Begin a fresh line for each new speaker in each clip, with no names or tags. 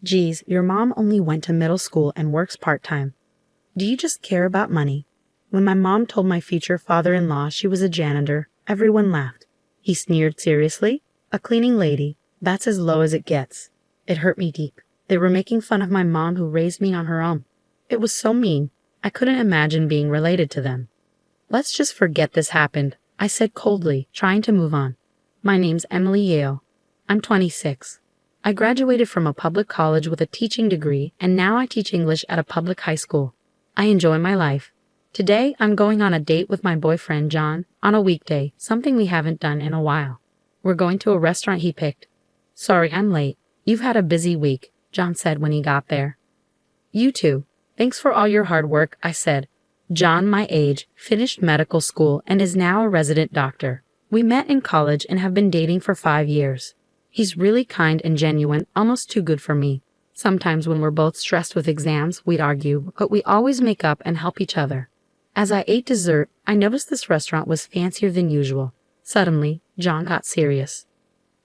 Geez, your mom only went to middle school and works part-time. Do you just care about money? When my mom told my future father-in-law she was a janitor, everyone laughed. He sneered seriously. A cleaning lady, that's as low as it gets. It hurt me deep. They were making fun of my mom who raised me on her own. It was so mean. I couldn't imagine being related to them. Let's just forget this happened, I said coldly, trying to move on. My name's Emily Yale. I'm 26. I graduated from a public college with a teaching degree, and now I teach English at a public high school. I enjoy my life. Today, I'm going on a date with my boyfriend, John, on a weekday, something we haven't done in a while. We're going to a restaurant he picked. Sorry, I'm late. You've had a busy week, John said when he got there. You too. Thanks for all your hard work, I said. John, my age, finished medical school and is now a resident doctor. We met in college and have been dating for 5 years. He's really kind and genuine, almost too good for me. Sometimes when we're both stressed with exams, we'd argue, but we always make up and help each other. As I ate dessert, I noticed this restaurant was fancier than usual. Suddenly, John got serious.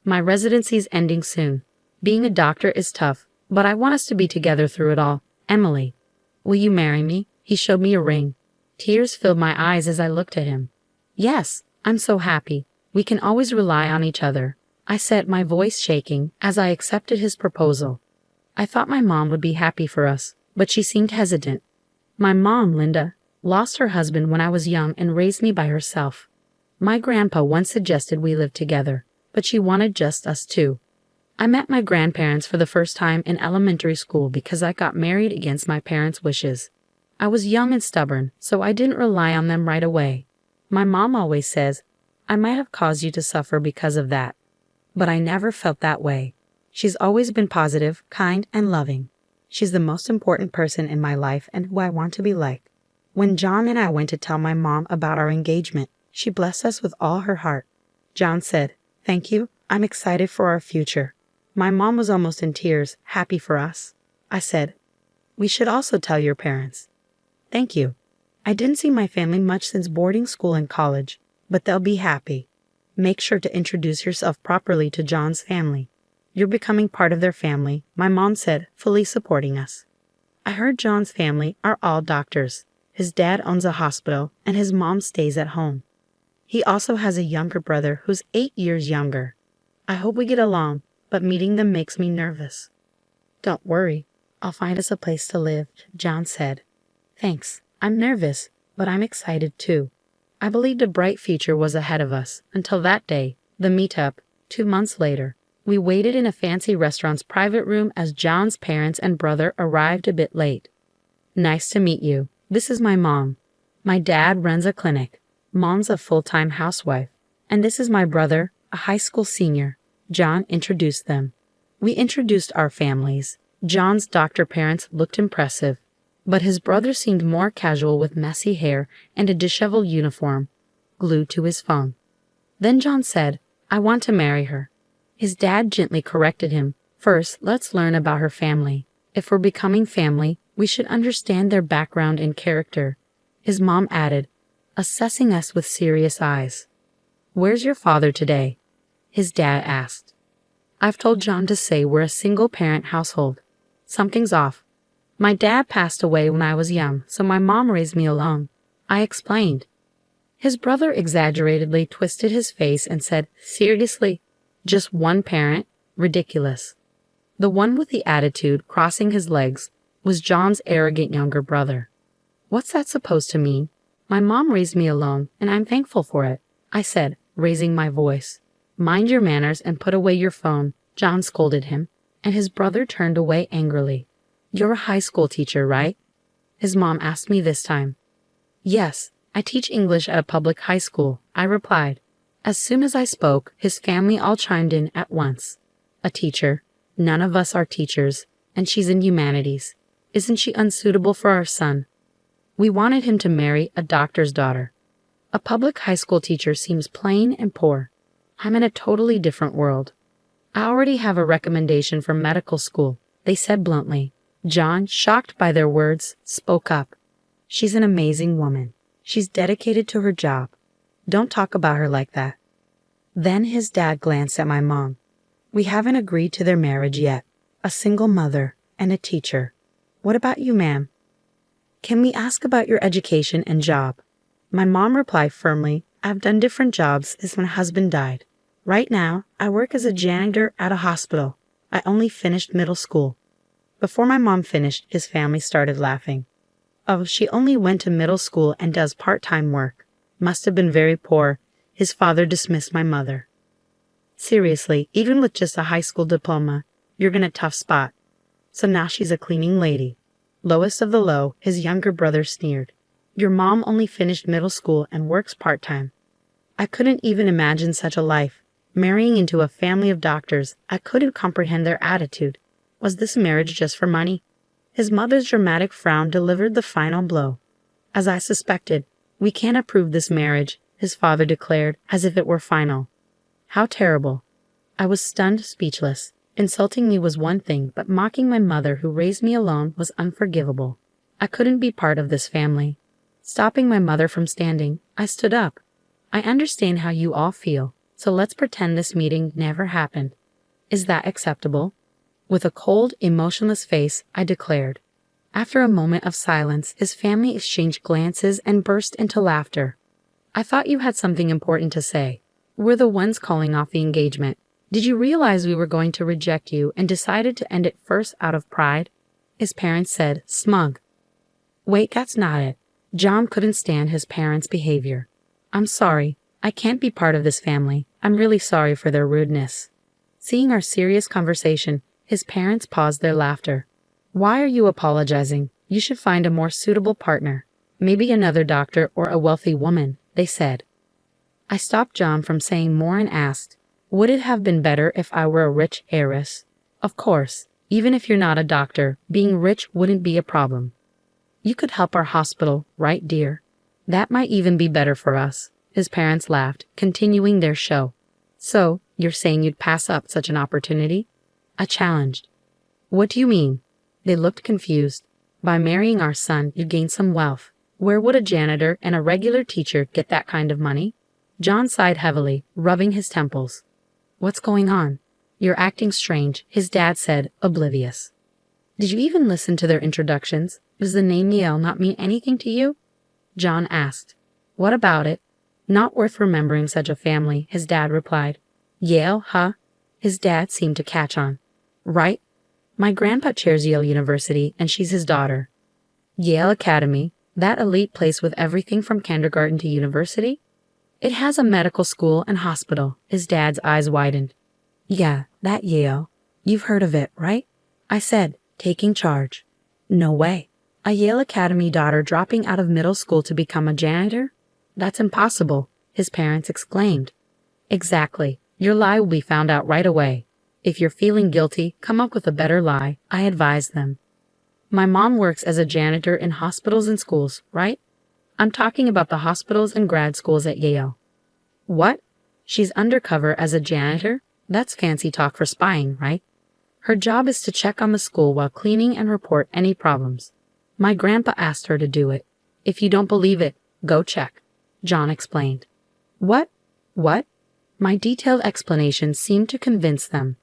My residency's ending soon. Being a doctor is tough, but I want us to be together through it all. Emily, will you marry me? He showed me a ring. Tears filled my eyes as I looked at him. Yes, I'm so happy. We can always rely on each other, I said, my voice shaking as I accepted his proposal. I thought my mom would be happy for us, but she seemed hesitant. My mom, Linda, lost her husband when I was young and raised me by herself. My grandpa once suggested we live together, but she wanted just us two. I met my grandparents for the first time in elementary school because I got married against my parents' wishes. I was young and stubborn, so I didn't rely on them right away. My mom always says, I might have caused you to suffer because of that. But I never felt that way. She's always been positive, kind, and loving. She's the most important person in my life and who I want to be like. When John and I went to tell my mom about our engagement, she blessed us with all her heart. John said, Thank you, I'm excited for our future. My mom was almost in tears, happy for us. I said, We should also tell your parents. Thank you. I didn't see my family much since boarding school and college, but they'll be happy. Make sure to introduce yourself properly to John's family. You're becoming part of their family, my mom said, fully supporting us. I heard John's family are all doctors. His dad owns a hospital, and his mom stays at home. He also has a younger brother who's 8 years younger. I hope we get along, but meeting them makes me nervous. Don't worry, I'll find us a place to live, John said. Thanks, I'm nervous, but I'm excited too. I believed a bright future was ahead of us, until that day, the meetup, 2 months later. We waited in a fancy restaurant's private room as John's parents and brother arrived a bit late. Nice to meet you. This is my mom. My dad runs a clinic. Mom's a full-time housewife. And this is my brother, a high school senior. John introduced them. We introduced our families. John's doctor parents looked impressive, but his brother seemed more casual with messy hair and a disheveled uniform, glued to his phone. Then John said, I want to marry her. His dad gently corrected him. First, let's learn about her family. If we're becoming family, we should understand their background and character. His mom added, assessing us with serious eyes. Where's your father today? His dad asked. I've told John to say we're a single-parent household. Something's off. My dad passed away when I was young, so my mom raised me alone. I explained. His brother exaggeratedly twisted his face and said, seriously? Just one parent? Ridiculous. The one with the attitude, crossing his legs, was John's arrogant younger brother. What's that supposed to mean? My mom raised me alone, and I'm thankful for it, I said, raising my voice. Mind your manners and put away your phone, John scolded him, and his brother turned away angrily. You're a high school teacher, right? His mom asked me this time. Yes, I teach English at a public high school, I replied. As soon as I spoke, his family all chimed in at once. A teacher. None of us are teachers, and she's in humanities. Isn't she unsuitable for our son? We wanted him to marry a doctor's daughter. A public high school teacher seems plain and poor. I'm in a totally different world. I already have a recommendation for medical school, they said bluntly. John, shocked by their words, spoke up. She's an amazing woman. She's dedicated to her job. Don't talk about her like that. Then his dad glanced at my mom. We haven't agreed to their marriage yet, a single mother, and a teacher. What about you, ma'am? Can we ask about your education and job? My mom replied firmly, I've done different jobs since my husband died. Right now, I work as a janitor at a hospital. I only finished middle school. Before my mom finished, his family started laughing. Oh, she only went to middle school and does part-time work. Must have been very poor. His father dismissed my mother. Seriously, even with just a high school diploma, you're in a tough spot. So now she's a cleaning lady. Lowest of the low, his younger brother sneered. Your mom only finished middle school and works part-time. I couldn't even imagine such a life. Marrying into a family of doctors, I couldn't comprehend their attitude. Was this marriage just for money? His mother's dramatic frown delivered the final blow. As I suspected, we can't approve this marriage, his father declared, as if it were final. How terrible. I was stunned, speechless. Insulting me was one thing, but mocking my mother who raised me alone was unforgivable. I couldn't be part of this family. Stopping my mother from standing, I stood up. I understand how you all feel, so let's pretend this meeting never happened. Is that acceptable? With a cold, emotionless face, I declared. After a moment of silence, his family exchanged glances and burst into laughter. I thought you had something important to say. We're the ones calling off the engagement. Did you realize we were going to reject you and decided to end it first out of pride? His parents said, smug. Wait, that's not it. John couldn't stand his parents' behavior. I'm sorry. I can't be part of this family. I'm really sorry for their rudeness. Seeing our serious conversation, his parents paused their laughter. Why are you apologizing? You should find a more suitable partner. Maybe another doctor or a wealthy woman, they said. I stopped John from saying more and asked, would it have been better if I were a rich heiress? Of course, even if you're not a doctor, being rich wouldn't be a problem. You could help our hospital, right, dear? That might even be better for us. His parents laughed, continuing their show. So, you're saying you'd pass up such an opportunity? I challenged. What do you mean? They looked confused. By marrying our son, you'd gain some wealth. Where would a janitor and a regular teacher get that kind of money? John sighed heavily, rubbing his temples. What's going on? You're acting strange, his dad said, oblivious. Did you even listen to their introductions? Does the name Yale not mean anything to you? John asked. What about it? Not worth remembering such a family, his dad replied. Yale, huh? His dad seemed to catch on. Right? My grandpa chairs Yale University, and she's his daughter. Yale Academy, that elite place with everything from kindergarten to university? It has a medical school and hospital. His dad's eyes widened. Yeah, that Yale. You've heard of it, right? I said, taking charge. No way. A Yale Academy daughter dropping out of middle school to become a janitor? That's impossible, his parents exclaimed. Exactly. Your lie will be found out right away. If you're feeling guilty, come up with a better lie, I advised them. My mom works as a janitor in hospitals and schools, right? I'm talking about the hospitals and grad schools at Yale. What? She's undercover as a janitor? That's fancy talk for spying, right? Her job is to check on the school while cleaning and report any problems. My grandpa asked her to do it. If you don't believe it, go check, John explained. What? What? My detailed explanation seemed to convince them.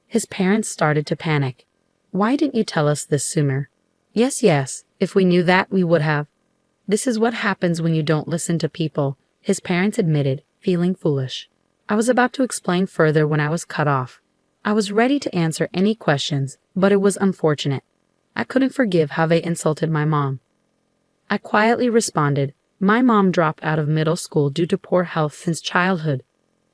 His parents started to panic. Why didn't you tell us this sooner? Yes, if we knew that, we would have. This is what happens when you don't listen to people, his parents admitted, feeling foolish. I was about to explain further when I was cut off. I was ready to answer any questions, but it was unfortunate. I couldn't forgive how they insulted my mom. I quietly responded, my mom dropped out of middle school due to poor health since childhood.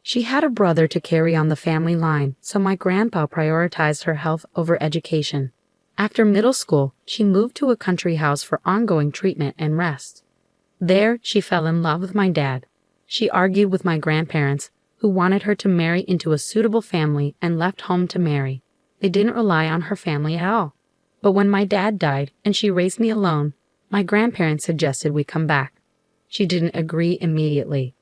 She had a brother to carry on the family line, so my grandpa prioritized her health over education. After middle school, she moved to a country house for ongoing treatment and rest. There, she fell in love with my dad. She argued with my grandparents, who wanted her to marry into a suitable family and left home to marry. They didn't rely on her family at all. But when my dad died and she raised me alone, my grandparents suggested we come back. She didn't agree immediately.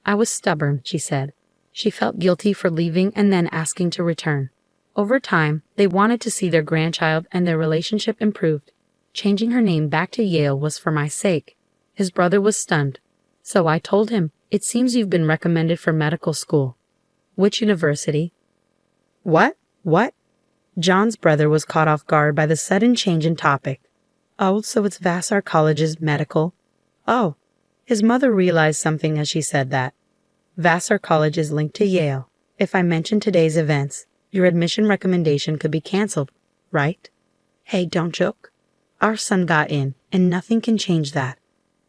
I was stubborn, she said. She felt guilty for leaving and then asking to return. Over time, they wanted to see their grandchild and their relationship improved. Changing her name back to Yale was for my sake. His brother was stunned. So I told him, it seems you've been recommended for medical school. Which university? What? John's brother was caught off guard by the sudden change in topic. Oh, so it's Vassar College's medical? Oh, his mother realized something as she said that. Vassar College is linked to Yale. If I mention today's events, your admission recommendation could be canceled, right? Hey, don't joke. Our son got in, and nothing can change that.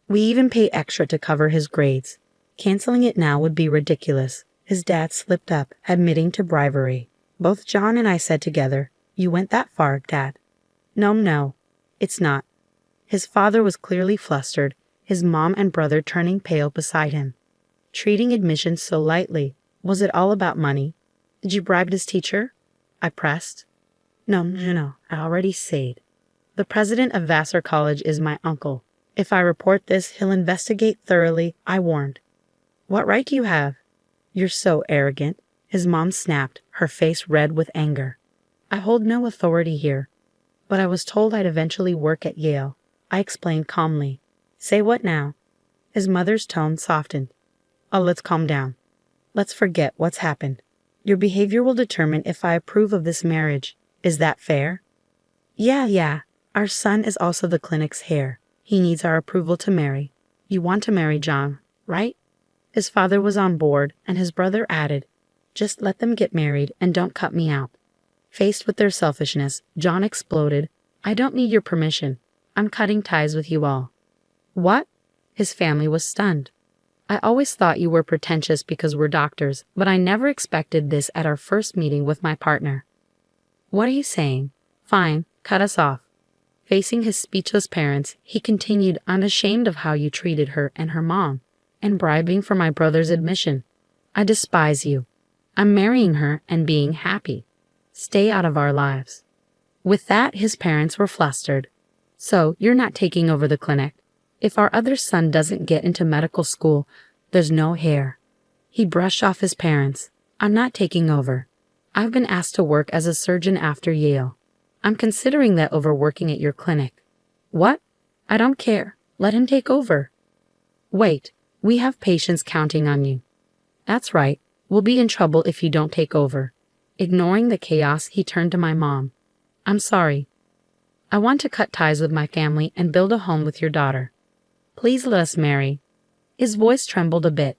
We even pay extra to cover his grades. Canceling it now would be ridiculous. His dad slipped up, admitting to bribery. Both John and I said together, "You went that far, Dad." No, it's not. His father was clearly flustered, his mom and brother turning pale beside him. Treating admissions so lightly, was it all about money? Did you bribe his teacher? I pressed. No, I already said. The president of Vassar College is my uncle. If I report this, he'll investigate thoroughly, I warned. What right do you have? You're so arrogant, his mom snapped, her face red with anger. I hold no authority here, but I was told I'd eventually work at Yale. I explained calmly. Say what now? His mother's tone softened. Oh, let's calm down. Let's forget what's happened. Your behavior will determine if I approve of this marriage. Is that fair? Yeah. Our son is also the clinic's heir. He needs our approval to marry. You want to marry John, right? His father was on board, and his brother added, just let them get married and don't cut me out. Faced with their selfishness, John exploded. I don't need your permission. I'm cutting ties with you all. What? His family was stunned. I always thought you were pretentious because we're doctors, but I never expected this at our first meeting with my partner. What are you saying? Fine, cut us off. Facing his speechless parents, he continued, unashamed of how you treated her and her mom, and bribing for my brother's admission. I despise you. I'm marrying her and being happy. Stay out of our lives. With that, his parents were flustered. So, you're not taking over the clinic. If our other son doesn't get into medical school, there's no hair. He brushed off his parents. I'm not taking over. I've been asked to work as a surgeon after Yale. I'm considering that over working at your clinic. What? I don't care. Let him take over. Wait, we have patients counting on you. That's right. We'll be in trouble if you don't take over. Ignoring the chaos, he turned to my mom. I'm sorry. I want to cut ties with my family and build a home with your daughter. Please let us marry. His voice trembled a bit.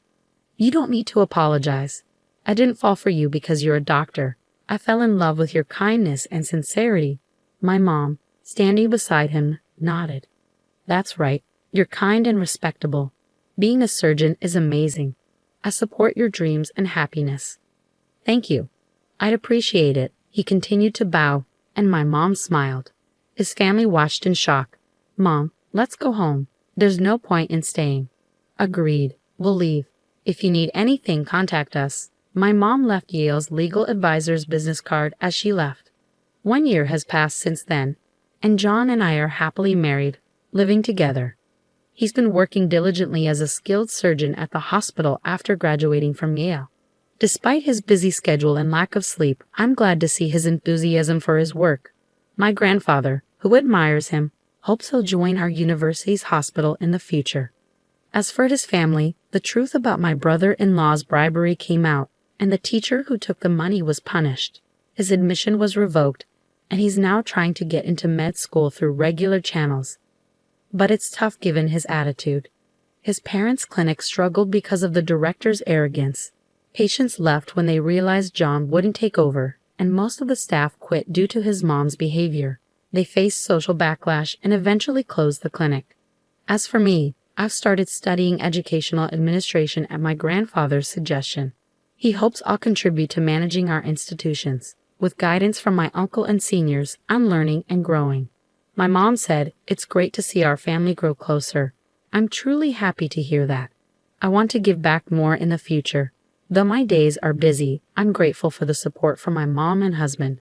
You don't need to apologize. I didn't fall for you because you're a doctor. I fell in love with your kindness and sincerity. My mom, standing beside him, nodded. That's right. You're kind and respectable. Being a surgeon is amazing. I support your dreams and happiness. Thank you. I'd appreciate it. He continued to bow, and my mom smiled. His family watched in shock. Mom, let's go home. There's no point in staying. Agreed. We'll leave. If you need anything, contact us. My mom left Yale's legal advisor's business card as she left. 1 year has passed since then, and John and I are happily married, living together. He's been working diligently as a skilled surgeon at the hospital after graduating from Yale. Despite his busy schedule and lack of sleep, I'm glad to see his enthusiasm for his work. My grandfather, who admires him, hopes he'll join our university's hospital in the future. As for his family, the truth about my brother-in-law's bribery came out, and the teacher who took the money was punished. His admission was revoked, and he's now trying to get into med school through regular channels. But it's tough given his attitude. His parents' clinic struggled because of the director's arrogance. Patients left when they realized John wouldn't take over, and most of the staff quit due to his mom's behavior. They faced social backlash and eventually closed the clinic. As for me, I've started studying educational administration at my grandfather's suggestion. He hopes I'll contribute to managing our institutions. With guidance from my uncle and seniors, I'm learning and growing. My mom said, it's great to see our family grow closer. I'm truly happy to hear that. I want to give back more in the future. Though my days are busy, I'm grateful for the support from my mom and husband.